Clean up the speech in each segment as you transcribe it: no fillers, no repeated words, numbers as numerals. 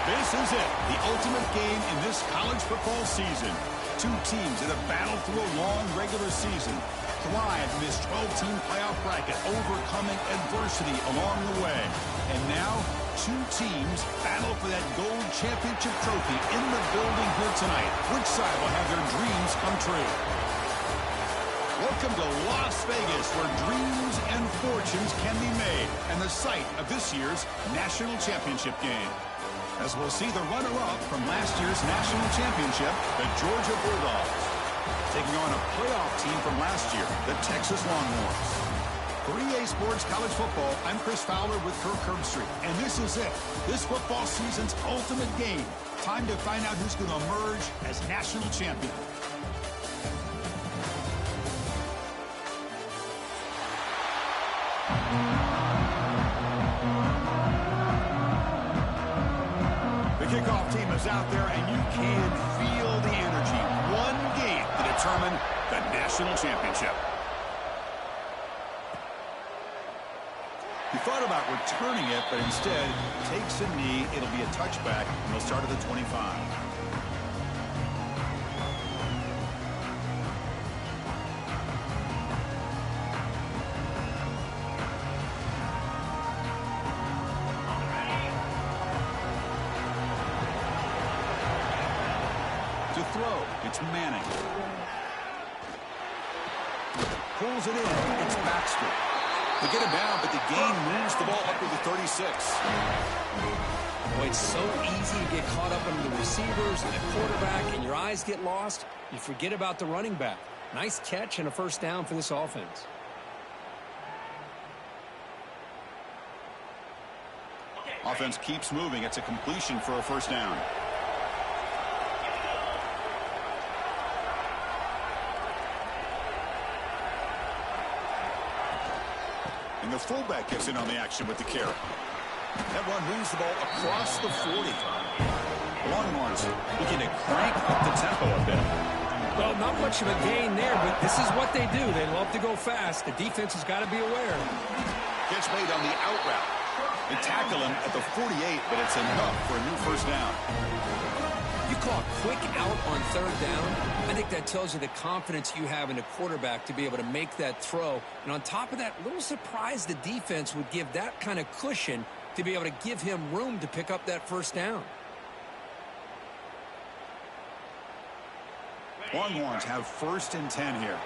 This is it, the ultimate game in this college football season. Two teams that have battled through a long regular season, thrived in this 12-team playoff bracket, overcoming adversity along the way. And now, two teams battle for that gold championship trophy in the building here tonight. Which side will have their dreams come true? Welcome to Las Vegas, where dreams and fortunes can be made, and the site of this year's national championship game. As we'll see the runner-up from last year's national championship, the Georgia Bulldogs, taking on a playoff team from last year, the Texas Longhorns. For EA Sports College Football, I'm Chris Fowler with Kirk Herbstreit, and this is it, this football season's ultimate game. Time to find out who's going to emerge as national champion. The kickoff team is out there, and you can feel the energy. One game to determine the national championship. He thought about returning it, but instead takes a knee. It'll be a touchback, and he'll start at the 25. To throw, it's Manning. Pulls it in, it's Baxter. They get it down, but the gain moves the ball up to the 36. Boy, it's so easy to get caught up under the receivers and the quarterback, and your eyes get lost. You forget about the running back. Nice catch and a first down for this offense. Offense keeps moving. It's a completion for a first down. And the fullback gets in on the action with the carry. That run moves the ball across the 40. Longhorns looking to crank up the tempo a bit. Well, not much of a gain there, but this is what they do. They love to go fast. The defense has got to be aware. Catch made on the out route. They tackle him at the 48, but it's enough for a new first down. You call a quick out on third down. I think that tells you the confidence you have in the quarterback to be able to make that throw. And on top of that, a little surprised the defense would give that kind of cushion to be able to give him room to pick up that first down. Longhorns have 1st and 10 here.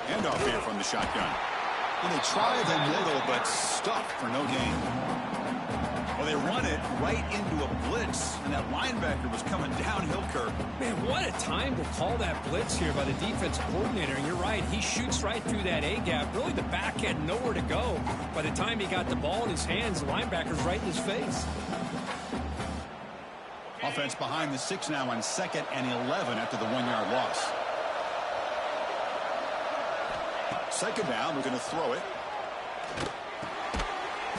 Handoff here from the shotgun. And they try the middle, but stuck for no gain. Well, they run it right into a blitz, and that linebacker was coming downhill, Kirk. Man, what a time to call that blitz here by the defensive coordinator. And you're right, he shoots right through that A-gap. Really, the back had nowhere to go. By the time he got the ball in his hands, the linebacker's right in his face. Offense behind the 6 now on 2nd and 11 after the 1-yard loss. Second down, we're going to throw it.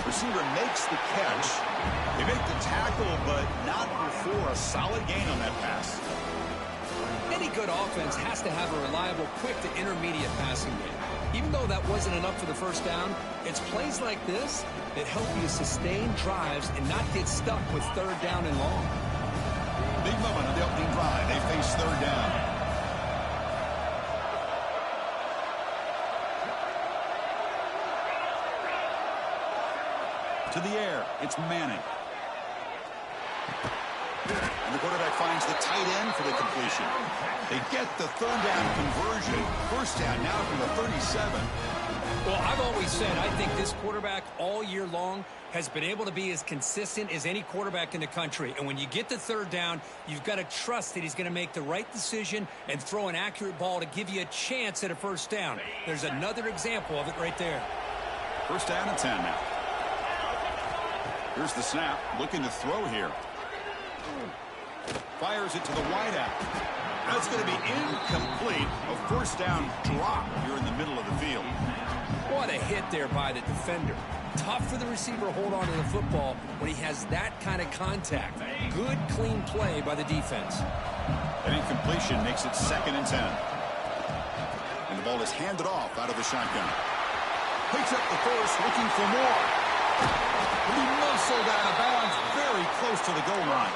Receiver makes the catch. They make the tackle, but not before a solid gain on that pass. Any good offense has to have a reliable, quick to intermediate passing game. Even though that wasn't enough for the first down, it's plays like this that help you sustain drives and not get stuck with third down and long. Big moment on the opening drive. They face third down. To the air, it's Manning. And the quarterback finds the tight end for the completion. They get the third down conversion. First down now from the 37. Well, I've always said I think this quarterback all year long has been able to be as consistent as any quarterback in the country. And when you get the third down, you've got to trust that he's going to make the right decision and throw an accurate ball to give you a chance at a first down. There's another example of it right there. First down and 10 now. Here's the snap, looking to throw here. Fires it to the wideout. That's going to be incomplete. A first down drop here in the middle of the field. What a hit there by the defender. Tough for the receiver to hold on to the football when he has that kind of contact. Good, clean play by the defense. An incompletion makes it 2nd and 10. And the ball is handed off out of the shotgun. Picks up the first, looking for more. He muscled out of bounds very close to the goal line.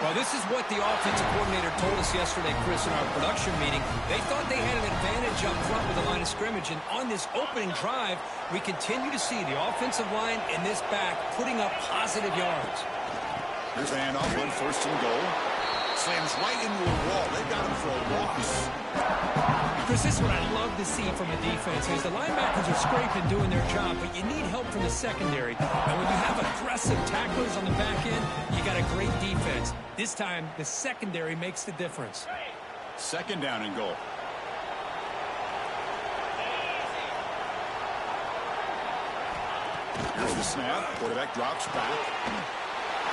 Well, this is what the offensive coordinator told us yesterday, Chris, in our production meeting. They thought they had an advantage up front with the line of scrimmage, and on this opening drive, we continue to see the offensive line and this back putting up positive yards. Here's a handoff on 1st and goal. Slams right into a wall. They've got him for a loss. Chris, this is what I love to see from a defense is the linebackers are scraping, doing their job, but you need help from the secondary. And when you have aggressive tacklers on the back end, you got a great defense. This time, the secondary makes the difference. 2nd down and goal. Here's the snap. Quarterback drops back.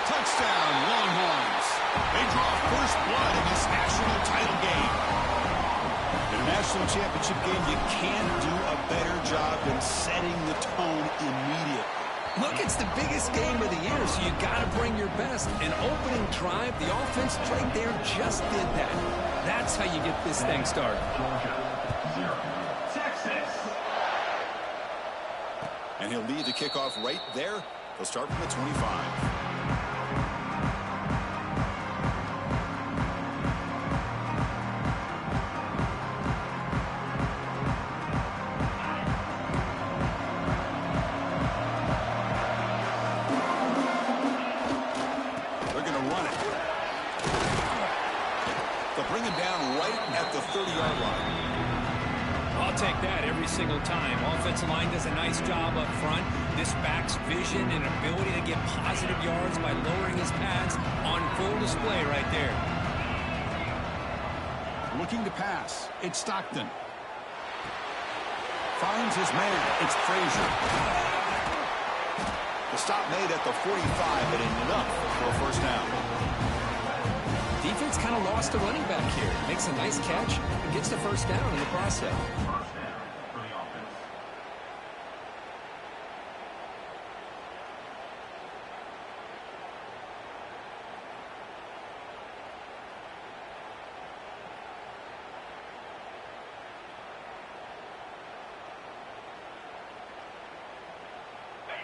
Touchdown, Longhorns. They draw first blood in this national title game. In a national championship game, you can't do a better job than setting the tone immediately. Look, it's the biggest game of the year, so you got to bring your best. An opening drive, the offense right there just did that. That's how you get this thing started. Texas. And he'll lead the kickoff right there. He'll start from the 25. Bring him down right at the 30-yard line. I'll take that every single time. Offensive line does a nice job up front. This back's vision and ability to get positive yards by lowering his pads on full display right there. Looking to pass. It's Stockton. Finds his man. It's Frazier. The stop made at the 45, but enough for a first down. Defense kind of lost a running back here. Makes a nice catch and gets the first down in the process.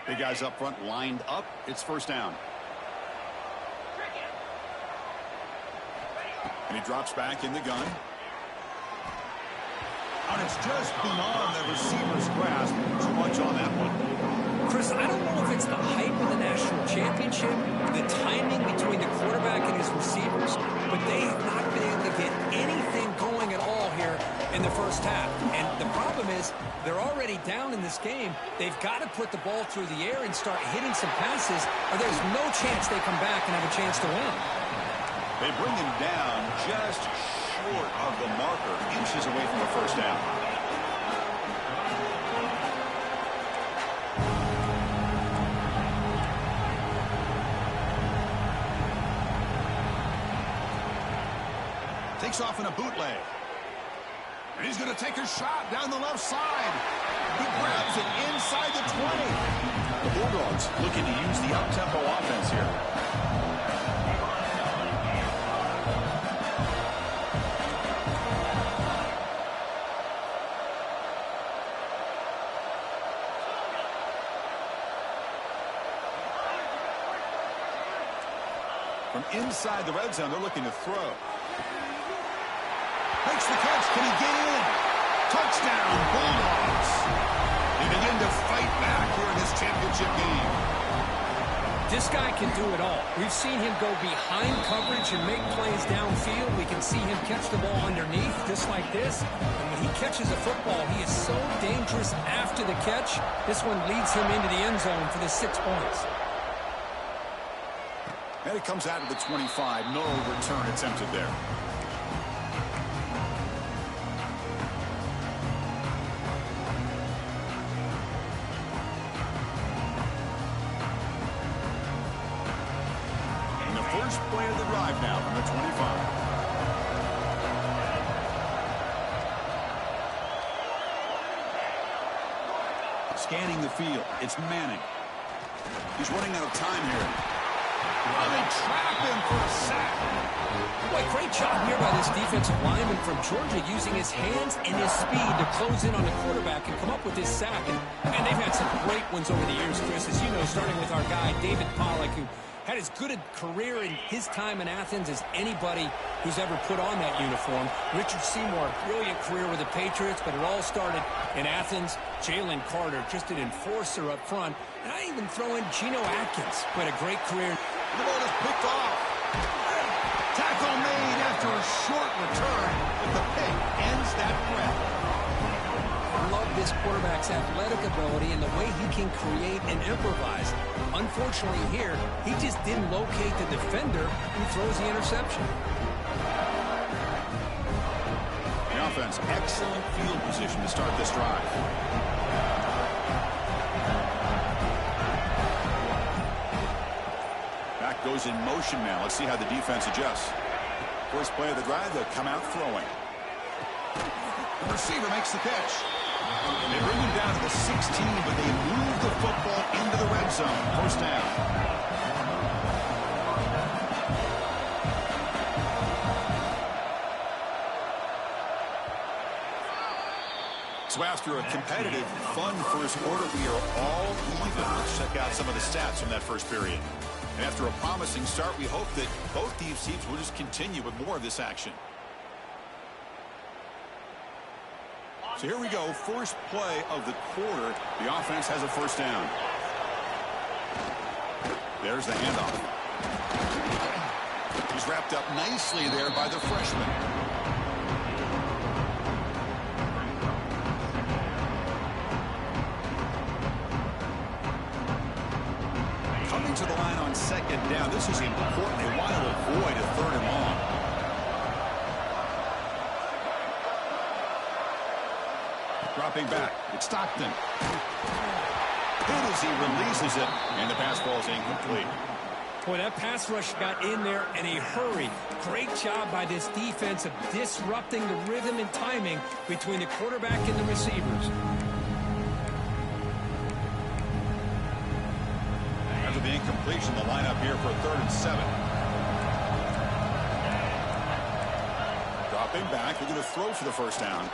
Big guys up front lined up. It's first down. And he drops back in the gun. And it's just beyond the receiver's grasp. Too much on that one. Chris, I don't know if it's the hype of the national championship, the timing between the quarterback and his receivers, but they have not been able to get anything going at all here in the first half. And the problem is they're already down in this game. They've got to put the ball through the air and start hitting some passes, or there's no chance they come back and have a chance to win. They bring him down just short of the marker, inches away from the first down. Takes off in a bootleg. And he's going to take a shot down the left side. He grabs it inside the 20. The Bulldogs looking to use the up-tempo offense here. From inside the red zone, they're looking to throw. Makes the catch. Can he get in? Touchdown, Bulldogs. They begin to fight back here in this championship game. This guy can do it all. We've seen him go behind coverage and make plays downfield. We can see him catch the ball underneath, just like this. And when he catches a football, he is so dangerous after the catch. This one leads him into the end zone for the 6 points. And it comes out of the 25. No return attempted there. And the first play of the drive now from the 25. Scanning the field. It's Manning. He's running out of time here. Oh, they trap him for a sack. Boy, great job here by this defensive lineman from Georgia using his hands and his speed to close in on the quarterback and come up with this sack. And they've had some great ones over the years, Chris, as you know, starting with our guy, David Pollack, who had as good a career in his time in Athens as anybody who's ever put on that uniform. Richard Seymour, brilliant career with the Patriots, but it all started in Athens. Jalen Carter, just an enforcer up front. And I even throw in Geno Atkins, who had a great career. The ball is picked off. Tackle made after a short return, but the pick ends that threat. I love this quarterback's athletic ability and the way he can create and improvise. Unfortunately here, he just didn't locate the defender who throws the interception. The offense, excellent field position to start this drive. Back goes in motion now. Let's see how the defense adjusts. First play of the drive, they'll come out throwing. The receiver makes the catch. They bring him down to the 16, but they move the football into the red zone. First down. So after a competitive, fun first quarter, we are all even. Let's check out some of the stats from that first period. And after a promising start, we hope that both these teams will just continue with more of this action. So here we go, first play of the quarter. The offense has a first down. There's the handoff. He's wrapped up nicely there by the freshman. Coming to the line on second down. This is important. They want to avoid a third and long. Dropping back. It's Stockton. Hit as he releases it, and the pass ball is incomplete. Boy, that pass rush got in there in a hurry. Great job by this defense of disrupting the rhythm and timing between the quarterback and the receivers. After the incompletion, the lineup here for a 3rd and 7. Dropping back. They're going to throw for the first down.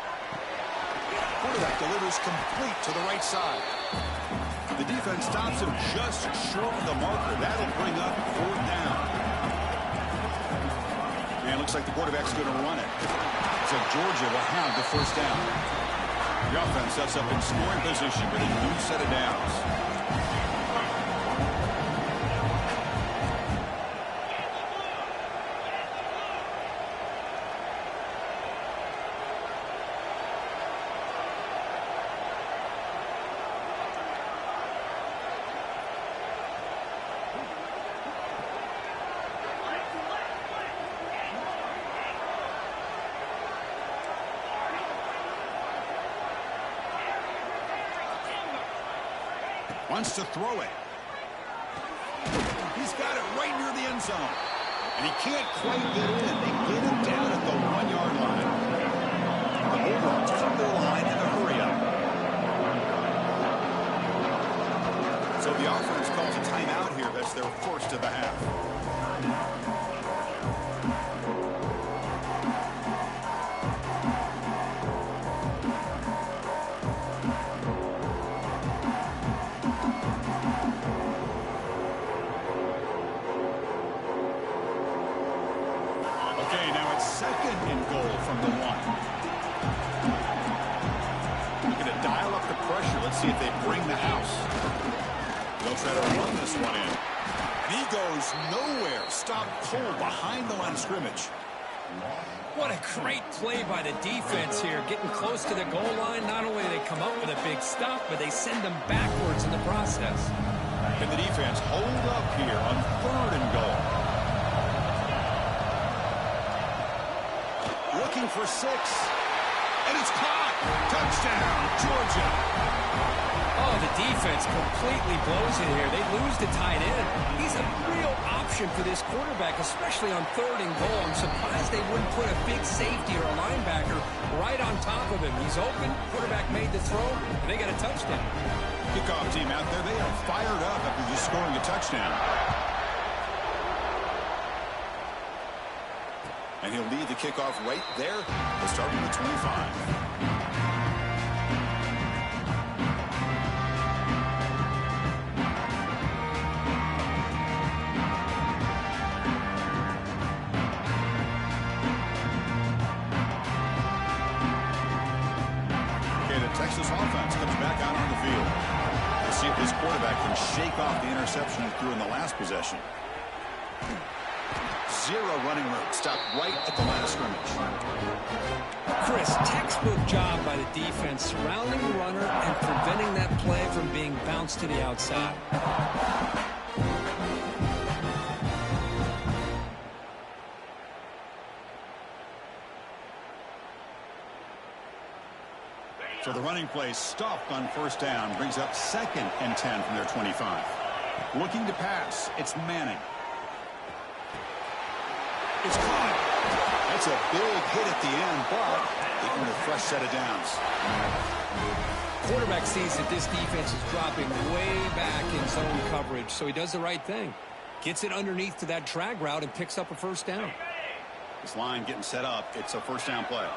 Quarterback delivers complete to the right side. The defense stops him just short of the marker. That'll bring up 4th down. And it looks like the quarterback's going to run it. So Georgia will have the first down. The offense sets up in scoring position with a new set of downs. Wants to throw it. He's got it right near the end zone. And he can't quite get in. They get him down at the 1-yard line. The Bulldogs took their line in a hurry up. So the offense calls a timeout here. That's their first of the half. Second and goal from the 1. Looking to dial up the pressure. Let's see if they bring the house. They'll try to run this one in. And he goes nowhere. Stop cold behind the line of scrimmage. What a great play by the defense here. Getting close to the goal line. Not only do they come up with a big stop, but they send them backwards in the process. Can the defense hold up here on 3rd and goal? Looking for 6. And it's caught. Touchdown, Georgia. Oh, the defense completely blows it here. They lose the tight end. He's a real option for this quarterback, especially on 3rd and goal. I'm surprised they wouldn't put a big safety or a linebacker right on top of him. He's open. Quarterback made the throw, and they got a touchdown. Kickoff team out there. They are fired up after just scoring a touchdown. And he'll lead the kickoff right there. He'll start with the 25. Texas offense comes back out on the field. Let's see if this quarterback can shake off the interception he threw in the last possession. Zero running room. Stopped right at the line of scrimmage. Chris, textbook job by the defense surrounding the runner and preventing that play from being bounced to the outside. So the running play stopped on first down, brings up 2nd and 10 from their 25. Looking to pass, it's Manning. It's caught. That's a big hit at the end, but taking a fresh set of downs. Quarterback sees that this defense is dropping way back in zone coverage, so he does the right thing. Gets it underneath to that drag route and picks up a first down. This line getting set up. It's a first down play.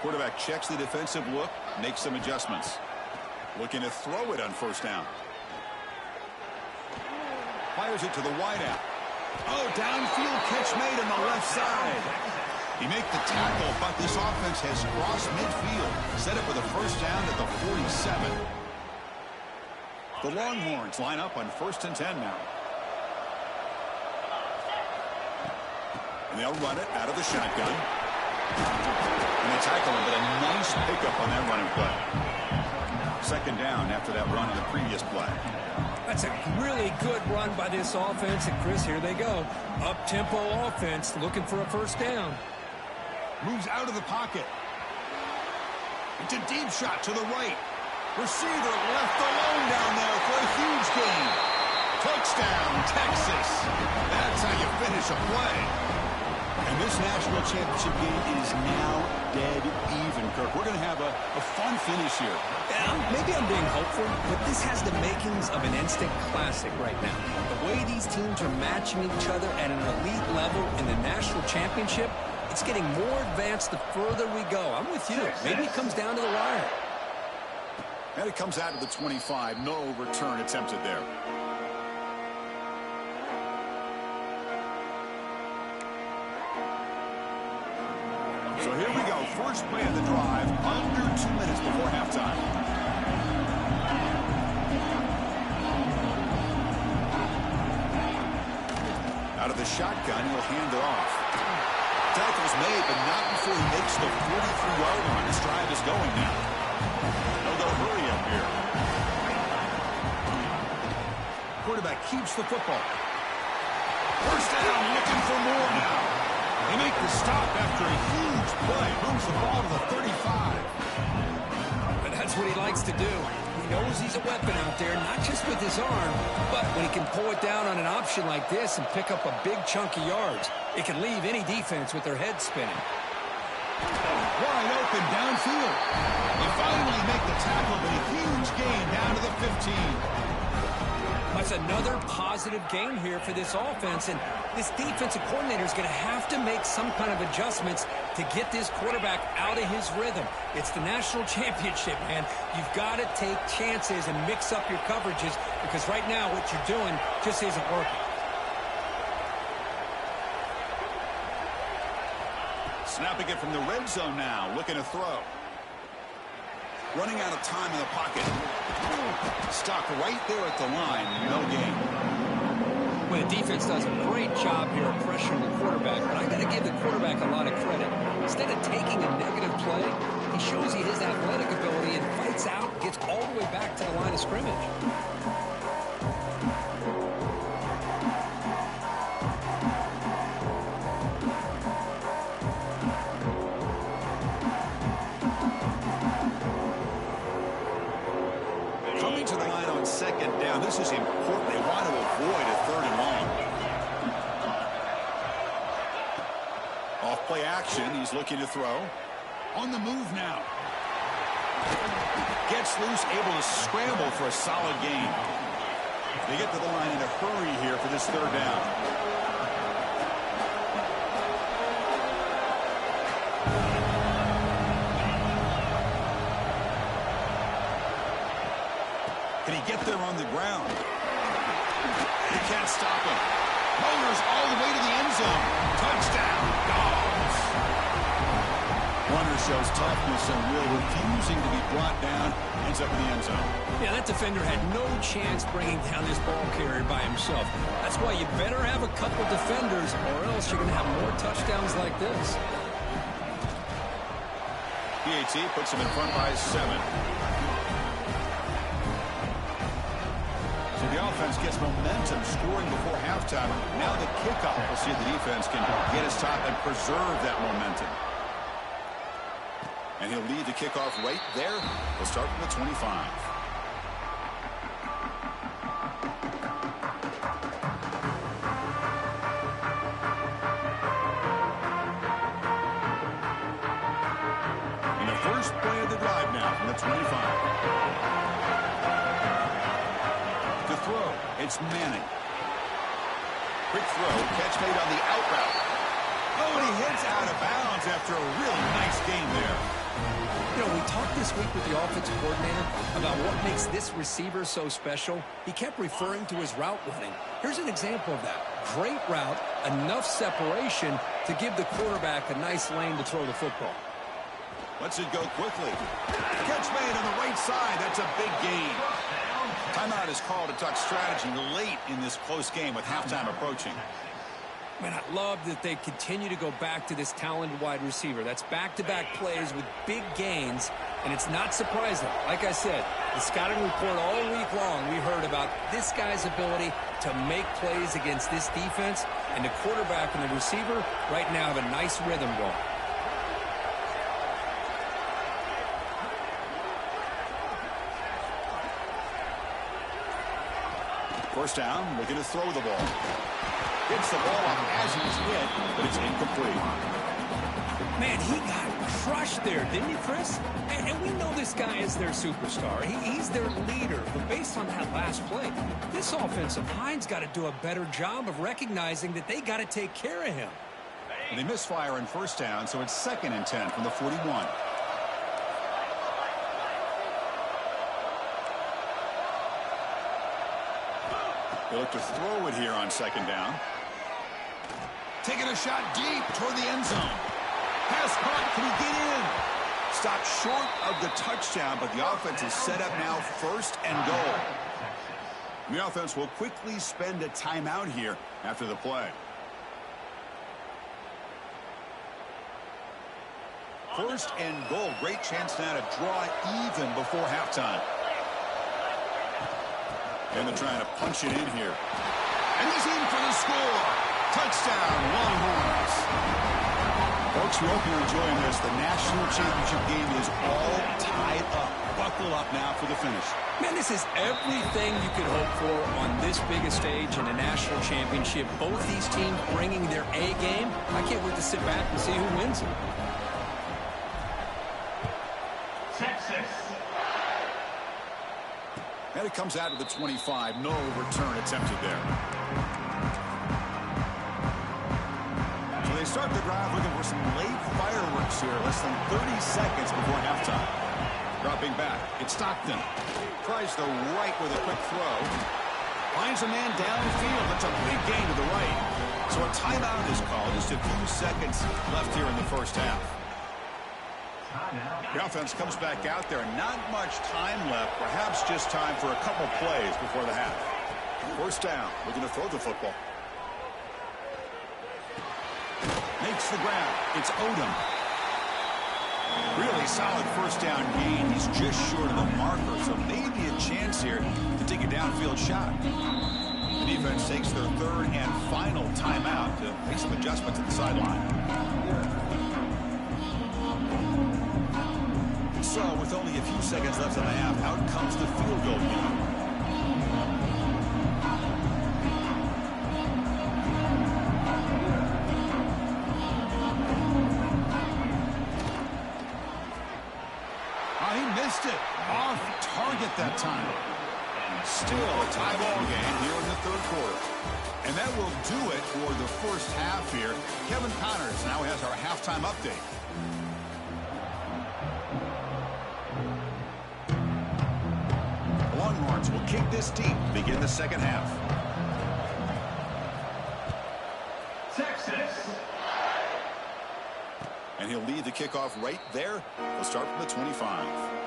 Quarterback checks the defensive look, makes some adjustments. Looking to throw it on first down. Fires it to the wideout. Oh, downfield catch made on the left side. He make the tackle, but this offense has crossed midfield. Set up with a first down at the 47. The Longhorns line up on 1st and 10 now. And they'll run it out of the shotgun. And they tackle him, but a nice pickup on that running play. 2nd down after that run on the previous play. That's a really good run by this offense. And, Chris, here they go. Up-tempo offense looking for a first down. Moves out of the pocket. It's a deep shot to the right. Receiver left alone down there for a huge gain. Touchdown, Texas. That's how you finish a play. And this national championship game is now dead even, Kirk. We're going to have a fun finish here. Yeah, maybe I'm being hopeful, but this has the makings of an instant classic right now. The way these teams are matching each other at an elite level in the national championship, it's getting more advanced the further we go. I'm with you. Maybe it comes down to the wire. And it comes out of the 25. No return attempted there. So here we go. First play of the drive. Under 2 minutes before halftime. Out of the shotgun, he'll hand it off. Tackle's made, but not before he makes the 43-yard line. This drive is going now. No go hurry up here. Quarterback keeps the football. First down, looking for more now. They make the stop after a huge play. Moves the ball to the 35. But that's what he likes to do. He knows he's a weapon out there, not just with his arm, but when he can pull it down on an option like this and pick up a big chunk of yards, it can leave any defense with their head spinning. Wide open downfield. They finally make the tackle, but a huge gain down to the 15. That's another positive game here for this offense, and this defensive coordinator is going to have to make some kind of adjustments to get this quarterback out of his rhythm. It's the national championship, man. You've got to take chances and mix up your coverages because right now what you're doing just isn't working. Snapping it from the red zone now, looking to throw. Running out of time in the pocket. Stopped right there at the line. No gain. Well, the defense does a great job here of pressuring the quarterback, but I got to give the quarterback a lot of credit. Instead of taking a negative play, he shows you his athletic ability and fights out, gets all the way back to the line of scrimmage. Second down. This is important. They want to avoid a 3rd and long. Off play action. He's looking to throw. On the move now. Gets loose, able to scramble for a solid gain. They get to the line in a hurry here for this third down. Can he get there on the ground? He can't stop him. Motors all the way to the end zone. Touchdown, Dogs. Runner shows toughness and will, refusing to be brought down. Ends up in the end zone. Yeah, that defender had no chance bringing down this ball carrier by himself. That's why you better have a couple defenders, or else you're going to have more touchdowns like this. PAT puts him in front by 7. So the offense gets momentum, scoring before halftime. Now the kickoff. We'll see if the defense can get his top and preserve that momentum. And he'll lead the kickoff right there. He'll start from the 25. And the first play of the drive now from the 25. To throw, it's Manning. Quick throw, catch made on the out route. Oh, and he hits out of bounds after a really nice game there. You know, we talked this week with the offensive coordinator about what makes this receiver so special. He kept referring to his route running. Here's an example of that. Great route, enough separation to give the quarterback a nice lane to throw the football. Lets it go quickly. Catch made on the right side. That's a big gain. Timeout is called to talk strategy late in this close game with halftime approaching. Man, I love that they continue to go back to this talented wide receiver. That's back-to-back plays with big gains, and it's not surprising. Like I said, the scouting report all week long, we heard about this guy's ability to make plays against this defense, and the quarterback and the receiver right now have a nice rhythm going. First down, looking to throw the ball. Hits the ball up as he's hit, but it's incomplete. Man, he got crushed there, didn't he, Chris? And we know this guy is their superstar. He's their leader. But based on that last play, this offensive line's got to do a better job of recognizing that they got to take care of him. And they misfire in first down, so it's 2nd and 10 from the 41. They look to throw it here on 2nd down. Taking a shot deep toward the end zone. Pass caught. Can he get in? Stopped short of the touchdown, but the offense is set up now 1st and goal. The offense will quickly spend a timeout here after the play. 1st and goal. Great chance now to draw even before halftime. And they're trying to punch it in here. And he's in for the score. Touchdown, Longhorns. Folks, we hope you're enjoying this. The national championship game is all tied up. Buckle up now for the finish. Man, this is everything you could hope for on this biggest stage in a national championship. Both these teams bringing their A game. I can't wait to sit back and see who wins it. And it comes out to the 25. No return attempted there. So they start the drive looking for some late fireworks here. Less than 30 seconds before halftime. Dropping back. It's Stockton. Tries the right with a quick throw. Finds a man downfield. That's a big gain to the right. So a timeout is called. Just a few seconds left here in the first half. The offense comes back out there. Not much time left. Perhaps just time for a couple plays before the half. First down. Looking to throw the football. Makes the grab. It's Odom. Really solid first down gain. He's just short of the marker, so maybe a chance here to take a downfield shot. The defense takes their 3rd and final timeout to make some adjustments at the sideline. So, with only a few seconds left in the half, out comes the field goal unit. Oh, he missed it. Off target that time. Still a tie ball game here in the third quarter. And that will do it for the first half here. Kevin Connors now has our halftime update. Longhorns will kick this deep to begin the second half. Texas. And he'll lead the kickoff right there. He'll start from the 25.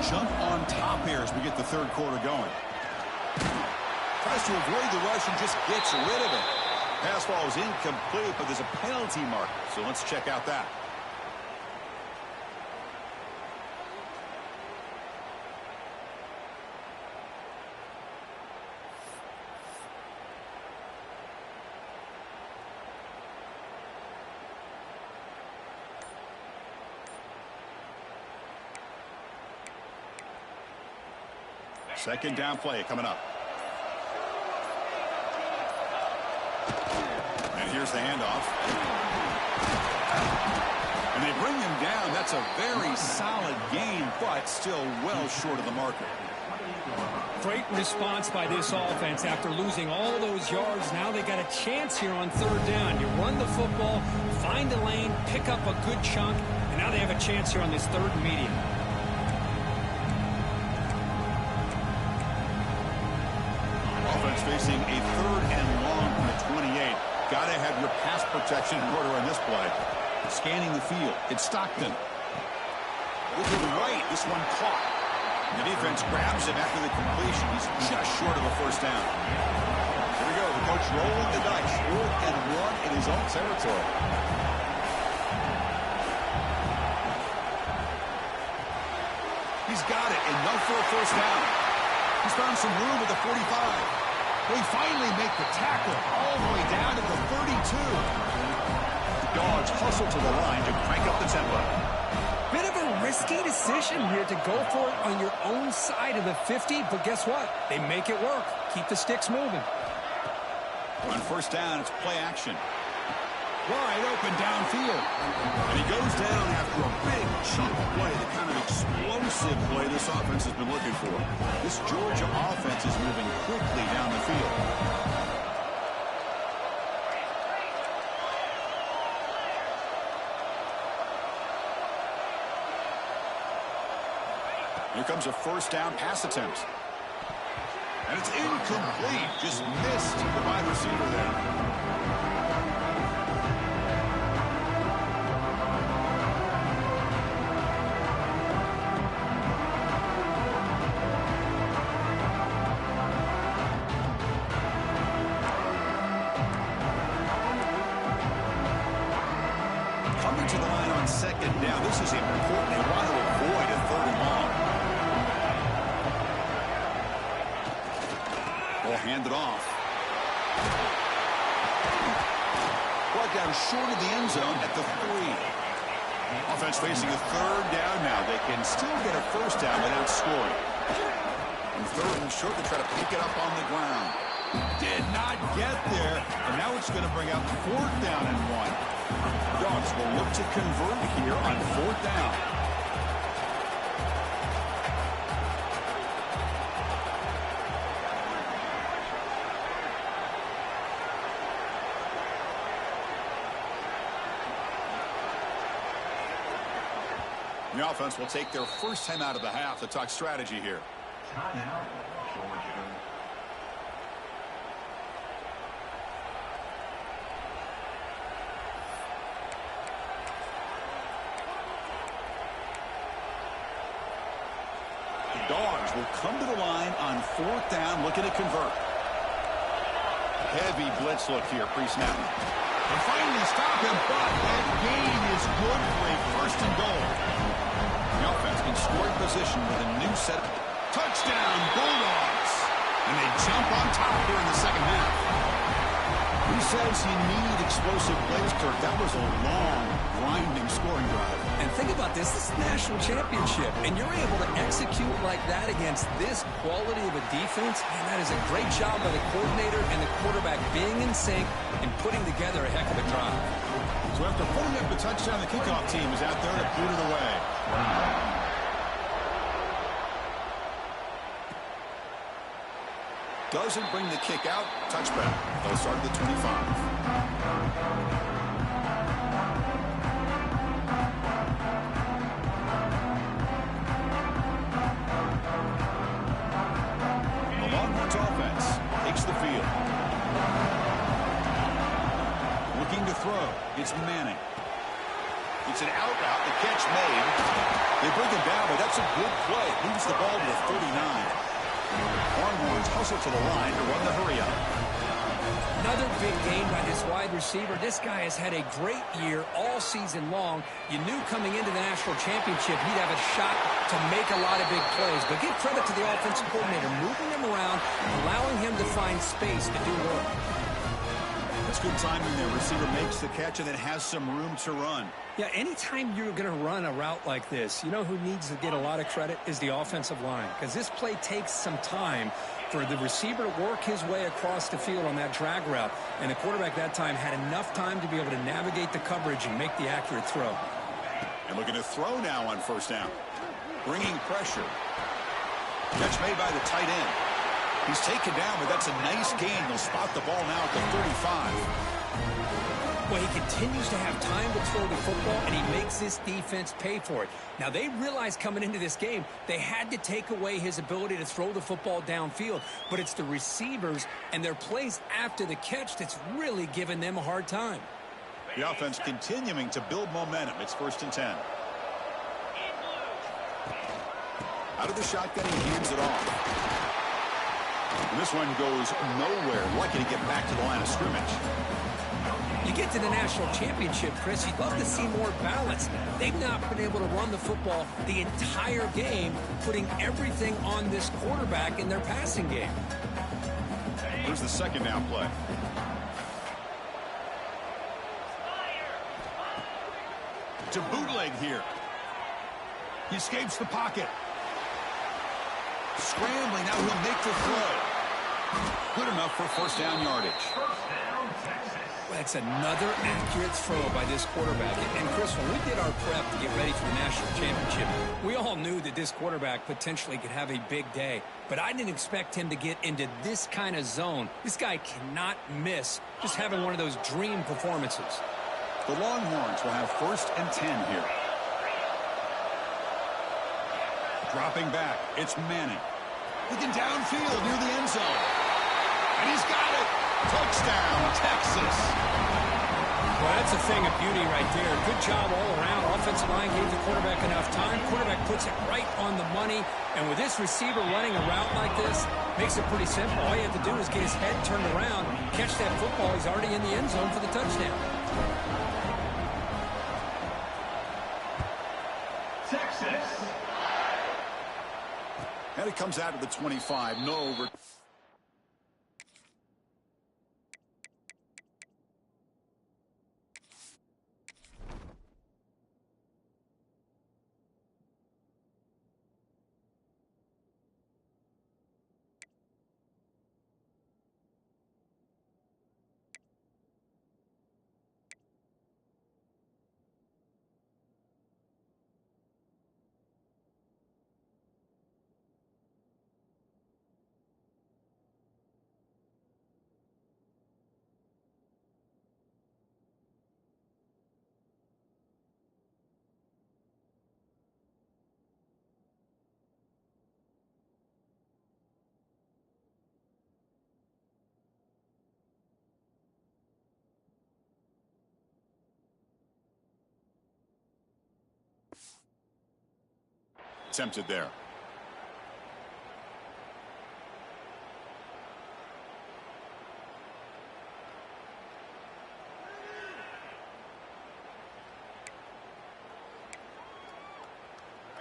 Jump on top here as we get the third quarter going. Tries to avoid the rush and just gets rid of it. Pass ball is incomplete, but there's a penalty mark. So let's check out that. Second down play coming up. And here's the handoff. And they bring him down. That's a very solid gain, but still well short of the marker. Great response by this offense after losing all those yards. Now they got a chance here on third down. You run the football, find a lane, pick up a good chunk, and now they have a chance here on this third and medium. Facing a third and long from the 28. Got to have your pass protection in order on this play. Scanning the field. It's Stockton. With the right, this one caught. The defense grabs him after the completion. He's just short of a first down. Here we go. The coach rolling the dice. 4th and 1 in his own territory. He's got it. Enough for a first down. He's found some room at the 45. We finally make the tackle all the way down to the 32. The Dogs hustle to the line to crank up the tempo. Bit of a risky decision here to go for it on your own side of the 50, but guess what? They make it work. Keep the sticks moving. On first down, it's play action. Wide open downfield. And he goes down after a big chunk play, the kind of explosive play this offense has been looking for. This Georgia offense is moving quickly down the field. Here comes a first down pass attempt. And it's incomplete. Just missed the wide receiver there. To the line on second down. This is important. They want to avoid a third and long. Ball handed off. Brought down short of the end zone at the 3. Offense facing a third down now. They can still get a first down without scoring. And third and short, they try to pick it up on the ground. Did not get there. And now it's going to bring up 4th down and 1. Dogs will look to convert here on 4th down. The offense will take their first time out of the half to talk strategy here. Timeout, Georgia. Dogs will come to the line on 4th down, looking to convert. Heavy blitz look here, pre-snap. They finally stop him, but that gain is good for a first and goal. The offense in scoring position with a new set. Touchdown, Bulldogs. And they jump on top here in the second half. He says you need explosive plays, Kirk. That was a long, grinding scoring drive. And think about this. This is the national championship, and you're able to execute like that against this quality of a defense. And that is a great job by the coordinator and the quarterback being in sync and putting together a heck of a drive. So after putting up the touchdown, the kickoff team is out there to boot it away. Doesn't bring the kick out. Touchback. They'll start at the 25. The Longhorns offense takes the field. Looking to throw. It's Manning. It's an out route. The catch made. They bring him down, but that's a good play. Moves the ball to the 39. Longhorns hustle to the line to run the hurry-up. Another big game by this wide receiver. This guy has had a great year all season long. You knew coming into the national championship he'd have a shot to make a lot of big plays. But give credit to the offensive coordinator, moving him around, allowing him to find space to do work. That's good timing there. Receiver makes the catch and then has some room to run. Yeah, anytime you're going to run a route like this, you know who needs to get a lot of credit is the offensive line. Because this play takes some time for the receiver to work his way across the field on that drag route. And the quarterback that time had enough time to be able to navigate the coverage and make the accurate throw. And looking to throw now on first down. Bringing pressure. Catch made by the tight end. He's taken down, but that's a nice gain. They'll spot the ball now at the 35. Well, he continues to have time to throw the football, and he makes this defense pay for it. Now, they realized coming into this game they had to take away his ability to throw the football downfield, but it's the receivers and their plays after the catch that's really giving them a hard time. The offense continuing to build momentum. It's 1st and 10. Out of the shotgun, he hands it off. And this one goes nowhere. Lucky to get back to the line of scrimmage. You get to the national championship, Chris, you'd love to see more balance. They've not been able to run the football the entire game, putting everything on this quarterback in their passing game. Here's the second down play. To bootleg here. He escapes the pocket. Scrambling, now he'll make the throw. Good enough for first down yardage. That's another accurate throw by this quarterback. And Chris, when we did our prep to get ready for the national championship, we all knew that this quarterback potentially could have a big day. But I didn't expect him to get into this kind of zone. This guy cannot miss just having one of those dream performances. The Longhorns will have 1st and 10 here. Dropping back, it's Manning. Looking downfield near the end zone. And he's got it. Touchdown, Texas. Well, that's a thing of beauty right there. Good job all around. Offensive line gave the quarterback enough time. Quarterback puts it right on the money. And with this receiver running a route like this, makes it pretty simple. All you have to do is get his head turned around, catch that football. He's already in the end zone for the touchdown. Texas. And it comes out of the 25. No over. Attempted there.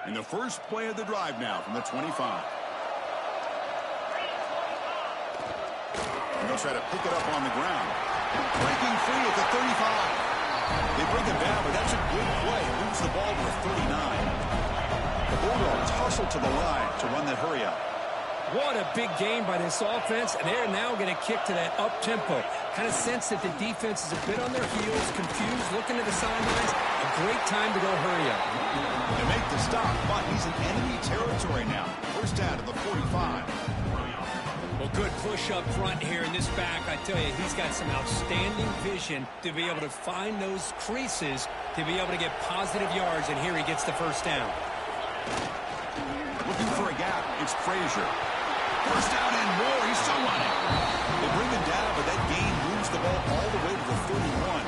And the first play of the drive now from the 25. And they'll try to pick it up on the ground. Breaking free at the 35. They bring him down, but that's a good play. Moves the ball to the 39. The Bulldogs hustle to the line to run that hurry up. What a big game by this offense, and they're now going to kick to that up-tempo. Kind of sense that the defense is a bit on their heels, confused, looking at the sidelines. A great time to go hurry up. They make the stop, but he's in enemy territory now. First down to the 45. Well, good push up front here in this back. I tell you, he's got some outstanding vision to be able to find those creases, to be able to get positive yards, and here he gets the first down. Looking for a gap. It's Frazier. First down and more. He's still running. They bring him down, but that gain moves the ball all the way to the 31.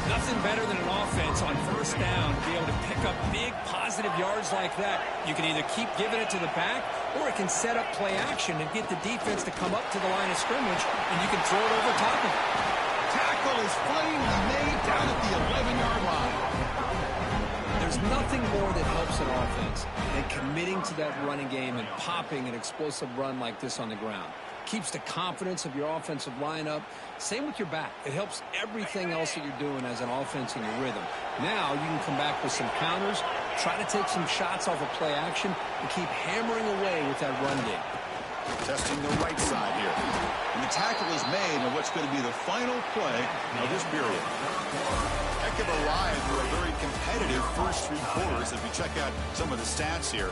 Nothing better than an offense on first down to be able to pick up big positive yards like that. You can either keep giving it to the back, or it can set up play action and get the defense to come up to the line of scrimmage, and you can throw it over top of it. Tackle is finally made down at the 11-yard line. There's nothing more that helps an offense than committing to that running game and popping an explosive run like this on the ground. Keeps the confidence of your offensive lineup. Same with your back. It helps everything else that you're doing as an offense in your rhythm. Now you can come back with some counters, try to take some shots off of play action, and keep hammering away with that run game. Testing the right side here. And the tackle is made on what's going to be the final play of this period. Heck of a ride through a very competitive first three quarters as we check out some of the stats here.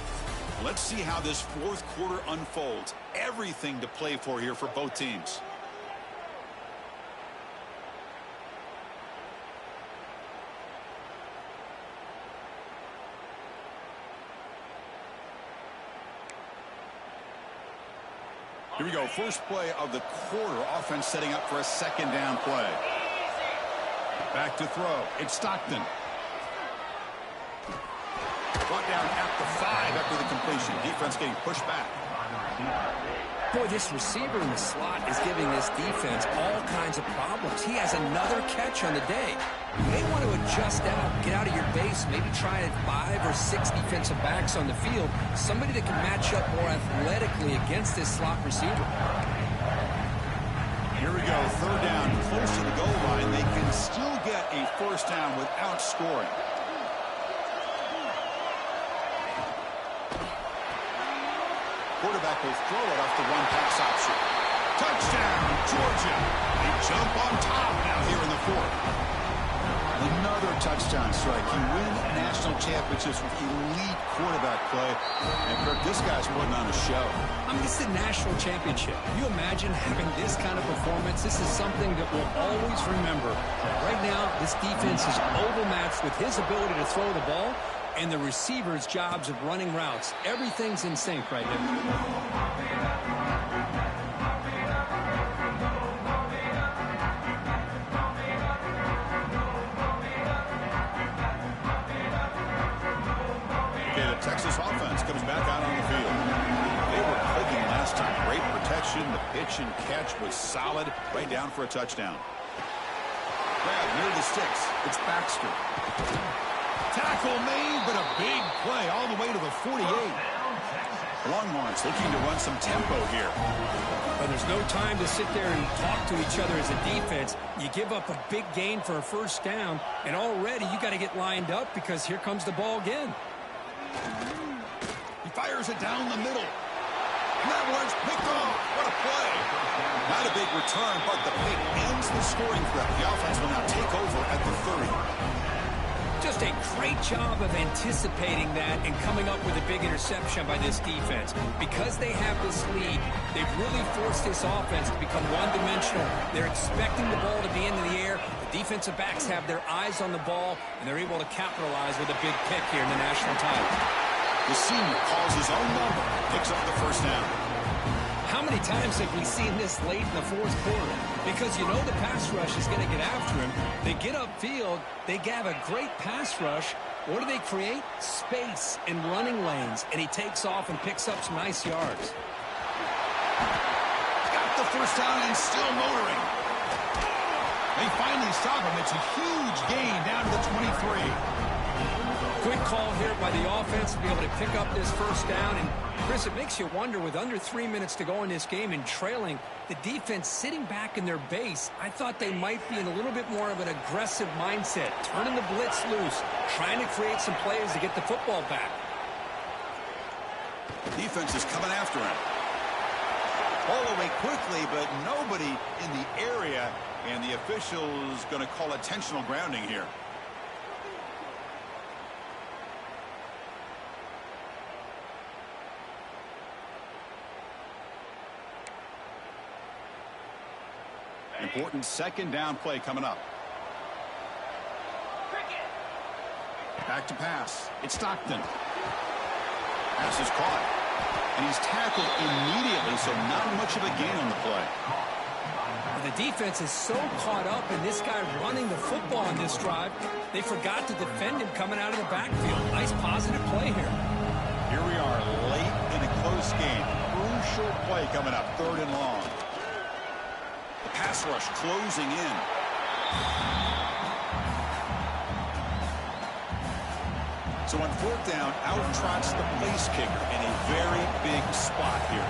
Let's see how this fourth quarter unfolds. Everything to play for here for both teams. Here we go. First play of the quarter. Offense setting up for a second down play. Back to throw. It's Stockton. Brought down at the 5 after the completion. Defense getting pushed back. Boy, this receiver in the slot is giving this defense all kinds of problems. He has another catch on the day. You may want to adjust out, get out of your base, maybe try 5 or 6 defensive backs on the field. Somebody that can match up more athletically against this slot receiver. Here we go. Third down, close to the goal line. They can still get a first down without scoring. Quarterback will throw it off the one-pass option. Touchdown, Georgia. They jump on top now here in the fourth. Another touchdown strike. You win national championships with elite quarterback play. And Kirk, this guy's putting on a show. I mean, this is a national championship. Can you imagine having this kind of performance? This is something that we'll always remember. Right now, this defense is overmatched with his ability to throw the ball and the receivers' jobs of running routes. Everything's in sync right now. Okay, the Texas offense comes back out on the field. They were clicking last time. Great protection. The pitch and catch was solid. Right down for a touchdown. Grab near the sticks. It's Baxter. Tackle made, but a big play all the way to the 48. Longhorns looking to run some tempo here. But there's no time to sit there and talk to each other as a defense. You give up a big gain for a first down, and already you got to get lined up because here comes the ball again. He fires it down the middle. And that one's picked off. What a play. Not a big return, but the pick ends the scoring threat. The offense will now take over at the 30. Just a great job of anticipating that and coming up with a big interception by this defense. Because they have this lead, they've really forced this offense to become one-dimensional. They're expecting the ball to be in the air. The defensive backs have their eyes on the ball, and they're able to capitalize with a big pick here in the national title. The senior calls his own number, picks up the first down. How many times have we seen this late in the fourth quarter? Because you know the pass rush is going to get after him. They get upfield. They have a great pass rush. What do they create? Space and running lanes. And he takes off and picks up some nice yards. Got the first down and still motoring. They finally stop him. It's a huge gain down to the 23. Good call here by the offense to be able to pick up this first down. And, Chris, it makes you wonder, with under 3 minutes to go in this game and trailing, the defense sitting back in their base, I thought they might be in a little bit more of an aggressive mindset, turning the blitz loose, trying to create some plays to get the football back. Defense is coming after him. All the way quickly, but nobody in the area, and the official is going to call intentional grounding here. Important second down play coming up. Back to pass. It's Stockton. Pass is caught. And he's tackled immediately, so not much of a gain on the play. The defense is so caught up in this guy running the football on this drive, they forgot to defend him coming out of the backfield. Nice positive play here. Here we are late in a close game. Crucial play coming up, 3rd and long. The pass rush closing in. So on 4th down, out trots the place kicker in a very big spot here.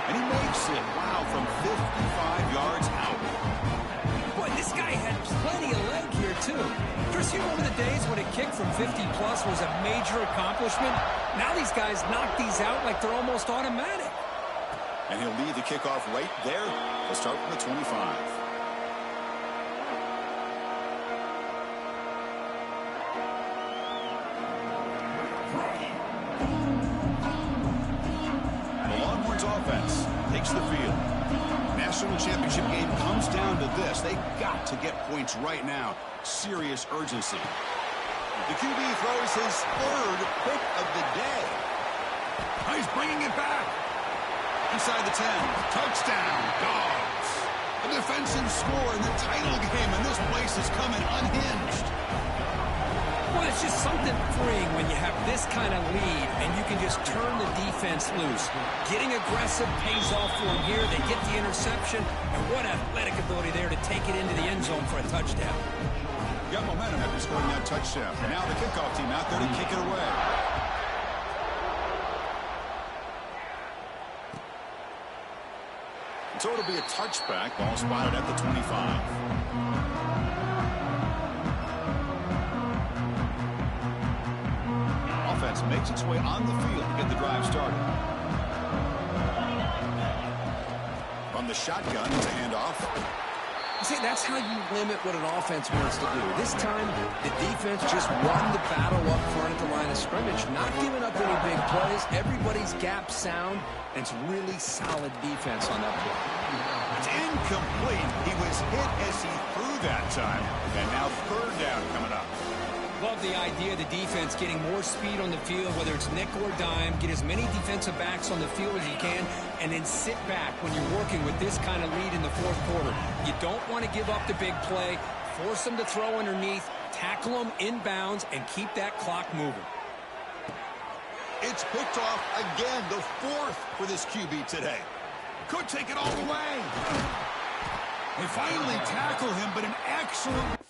And he makes it, wow, from 55 yards out. Boy, this guy had plenty of leg here, too. Chris, you remember the days when a kick from 50-plus was a major accomplishment? Now these guys knock these out like they're almost automatic. And he'll lead the kickoff right there. We'll start from the 25. Offense takes the field. National championship game comes down to this. They got to get points right now. Serious urgency. The QB throws his 3rd pick of the day. He's bringing it back. Inside the 10. Touchdown, Dogs. A defensive score in the title game, and this place is coming unhinged. Well, it's just something freeing when you have this kind of lead and you can just turn the defense loose. Getting aggressive pays off for them here. They get the interception, and what athletic ability there to take it into the end zone for a touchdown. Got momentum after scoring that touchdown. Now the kickoff team out there to kick it away. So it'll be a touchback. Ball spotted at the 25. Makes its way on the field to get the drive started. From the shotgun, it's a handoff. See, that's how you limit what an offense wants to do. This time, the defense just won the battle up front at the line of scrimmage, not giving up any big plays. Everybody's gap sound, and it's really solid defense on that play. It's incomplete. He was hit as he threw that time, and now 3rd down coming up. Love the idea of the defense getting more speed on the field, whether it's nickel or dime. Get as many defensive backs on the field as you can, and then sit back when you're working with this kind of lead in the 4th quarter. You don't want to give up the big play. Force them to throw underneath, tackle them inbounds, and keep that clock moving. It's picked off again, the 4th for this QB today. Could take it all the way. They finally tackle him, but an excellent